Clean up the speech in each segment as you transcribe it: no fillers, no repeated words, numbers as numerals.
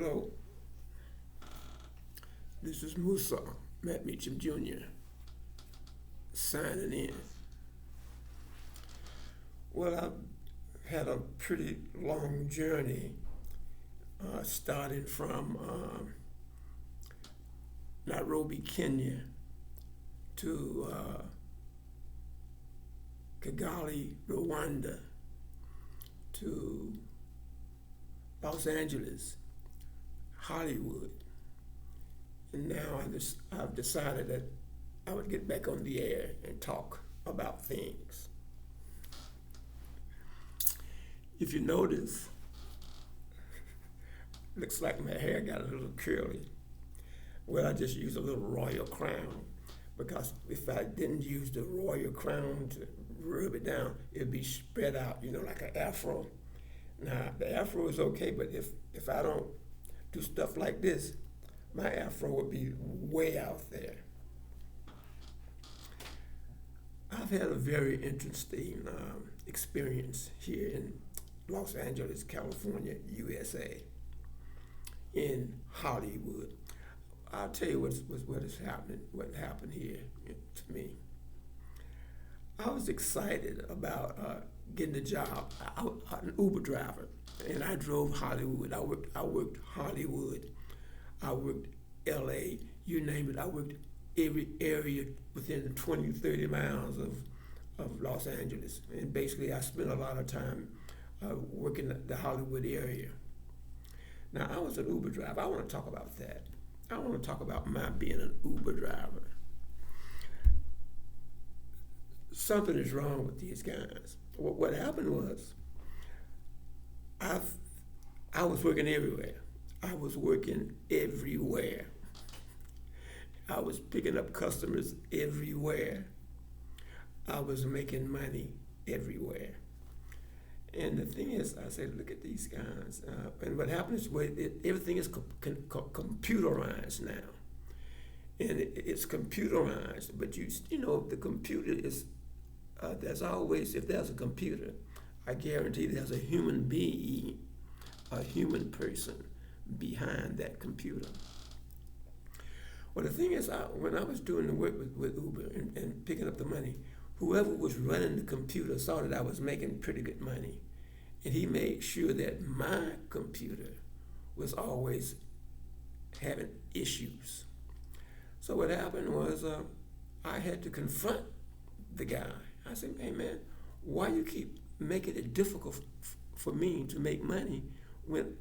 Hello, this is MUSAU MattmeachamJR signing in. Well, I've had a pretty long journey, starting from Nairobi, Kenya, to Kigali, Rwanda, to Los Angeles, Hollywood, and now I've decided that I would get back on the air and talk about things. If you notice, looks like my hair got a little curly. Well, I just used a little royal crown, because if I didn't use the royal crown to rub it down, it'd be spread out, like an afro. Now, the afro is okay, but if I don't do stuff like this, my afro would be way out there. I've had a very interesting experience here in Los Angeles, California, USA, in Hollywood. I'll tell you what happened here to me. I was excited about getting a job. I was an Uber driver, and I drove Hollywood. I worked Hollywood. I worked LA, you name it. I worked every area within 20, 30 miles of Los Angeles. And basically, I spent a lot of time working the Hollywood area. Now, I was an Uber driver. I want to talk about that. I want to talk about my being an Uber driver. Something is wrong with these guys. What happened was, I was working everywhere. I was working everywhere. I was picking up customers everywhere. I was making money everywhere. And the thing is, I said, look at these guys. And what happens is, everything is computerized now. And it's computerized, but the computer is, there's always, if there's a computer, I guarantee there's a human being, a human person behind that computer. Well, the thing is, when I was doing the work with Uber and picking up the money, whoever was running the computer saw that I was making pretty good money. And he made sure that my computer was always having issues. So what happened was, I had to confront the guy. I said, hey man, why you keep making it difficult for me to make money when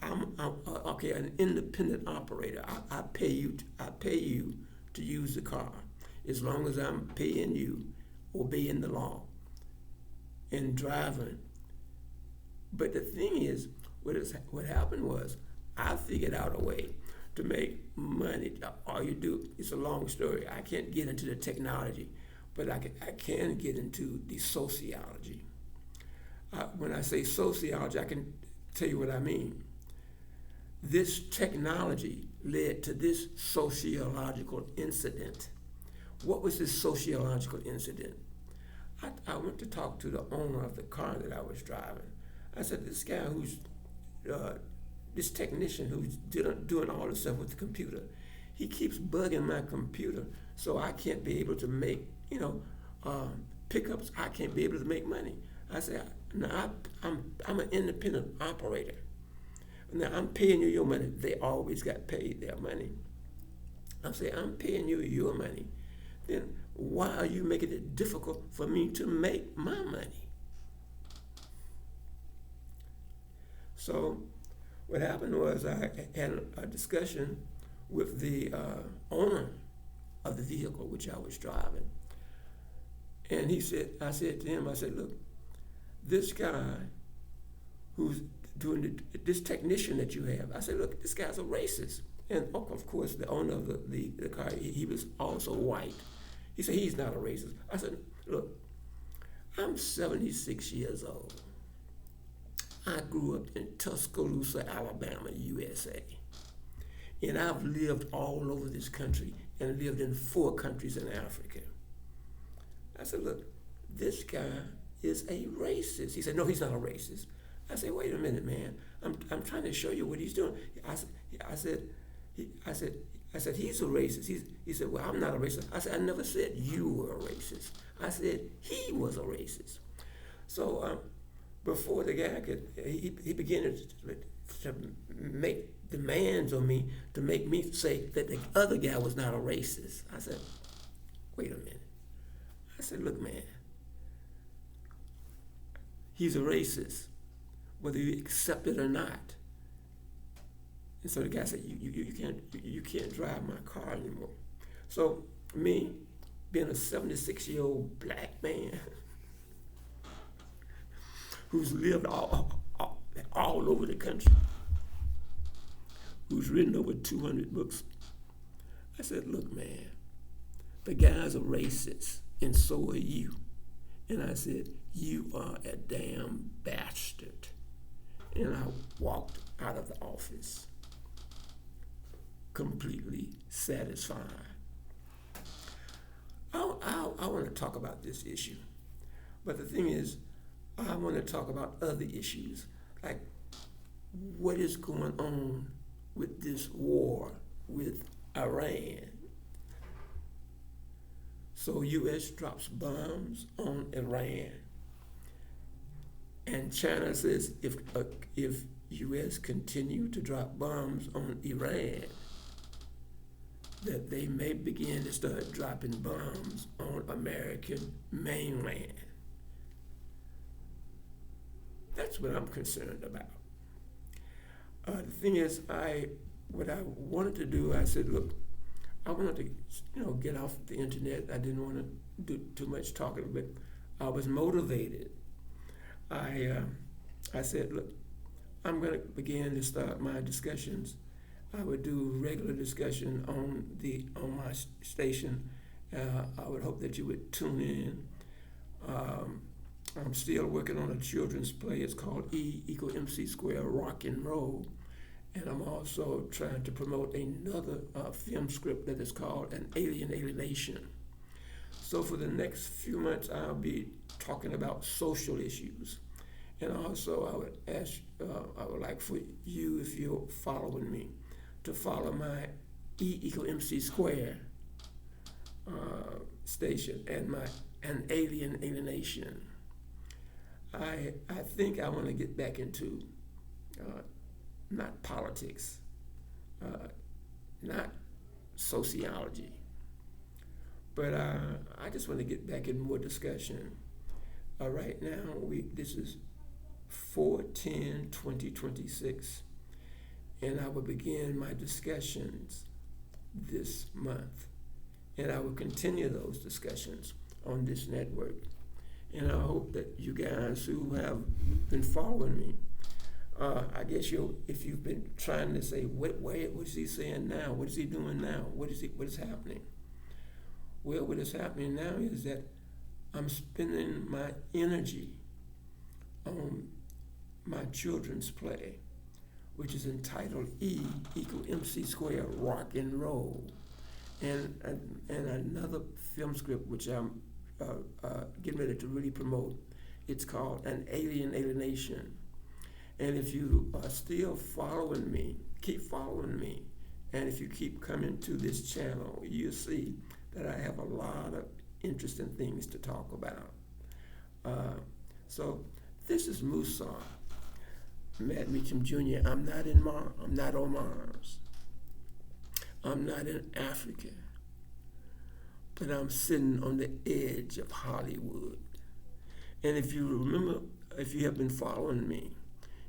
I'm an independent operator. I pay you to use the car, as long as I'm paying you, obeying the law, and driving. But the thing is, what happened was, I figured out a way to make money. All you do, it's a long story. I can't get into the technology, but I can get into the sociology. When I say sociology, I can tell you what I mean. This technology led to this sociological incident. What was this sociological incident? I went to talk to the owner of the car that I was driving. I said, this guy this technician who's doing all this stuff with the computer, he keeps bugging my computer, so I can't be able to make, pickups. I can't be able to make money. I said, now I'm an independent operator. Now I'm paying you your money. They always got paid their money. I say, I'm paying you your money. Then why are you making it difficult for me to make my money? So what happened was, I had a discussion with the owner of the vehicle which I was driving. And I said to him, look, this guy who's doing this technician that you have, I said, look, this guy's a racist. And of course, the owner of the car, he was also white. He said, he's not a racist. I said, look, I'm 76 years old. I grew up in Tuscaloosa, Alabama, USA. And I've lived all over this country and lived in 4 countries in Africa. I said, look, this guy is a racist. He said, no, he's not a racist. I said, wait a minute, man. I'm trying to show you what he's doing. I said, he's a racist. He said, well, I'm not a racist. I said, I never said you were a racist. I said he was a racist. So before the guy he began to make demands on me to make me say that the other guy was not a racist. I said, wait a minute. I said, look, man, he's a racist, whether you accept it or not. And so the guy said, you can't drive my car anymore. So me, being a 76-year-old black man who's lived all over the country, who's written over 200 books, I said, look, man, the guy's a racist, and so are you. And I said, you are a damn bastard. And I walked out of the office completely satisfied. I want to talk about this issue. But the thing is, I want to talk about other issues, like what is going on with this war with Iran. So U.S. drops bombs on Iran. And China says if U.S. continue to drop bombs on Iran, that they may begin to start dropping bombs on American mainland. That's what I'm concerned about. The thing is, what I wanted to do, I said, look, I wanted to, get off the internet. I didn't want to do too much talking, but I was motivated. I said, look, I'm going to begin to start my discussions. I would do regular discussion on my station. I would hope that you would tune in. I'm still working on a children's play. It's called E=MC² Rock and Roll. And I'm also trying to promote another film script that is called An Alien Alienation. So for the next few months, I'll be talking about social issues. And also I would like for you, if you're following me, to follow my E=MC² station and my An Alien Alienation. I think I want to get back into not politics, not sociology, but I just want to get back in more discussion. Right now, this is 4/10/2026, and I will begin my discussions this month, and I will continue those discussions on this network. And I hope that you guys who have been following me, I guess if you've been trying to say, what is he saying now? What is he doing now? What is happening? Well, what is happening now is that I'm spending my energy on my children's play, which is entitled E=MC² Rock and Roll, and another film script which I'm getting ready to really promote. It's called An Alien Alienation. And if you are still following me, keep following me. And if you keep coming to this channel, you'll see that I have a lot of interesting things to talk about. So this is MUSAU MattmeachamJR. I'm not on Mars. I'm not in Africa. But I'm sitting on the edge of Hollywood. And if you remember, if you have been following me,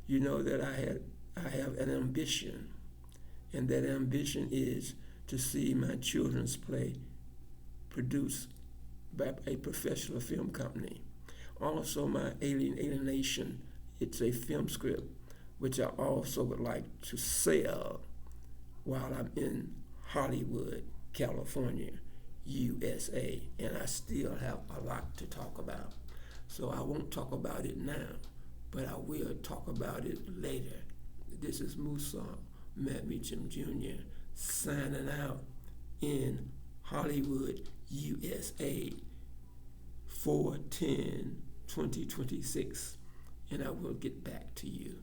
you know that I have an ambition, and that ambition is to see my children's play produced by a professional film company. Also, my Alien Alienation, it's a film script which I also would like to sell while I'm in Hollywood, California, USA, and I still have a lot to talk about. So I won't talk about it now, but I will talk about it later. This is MUSAU MattmeachamJR signing out in Hollywood, USA, 4/10/2026. and I will get back to you.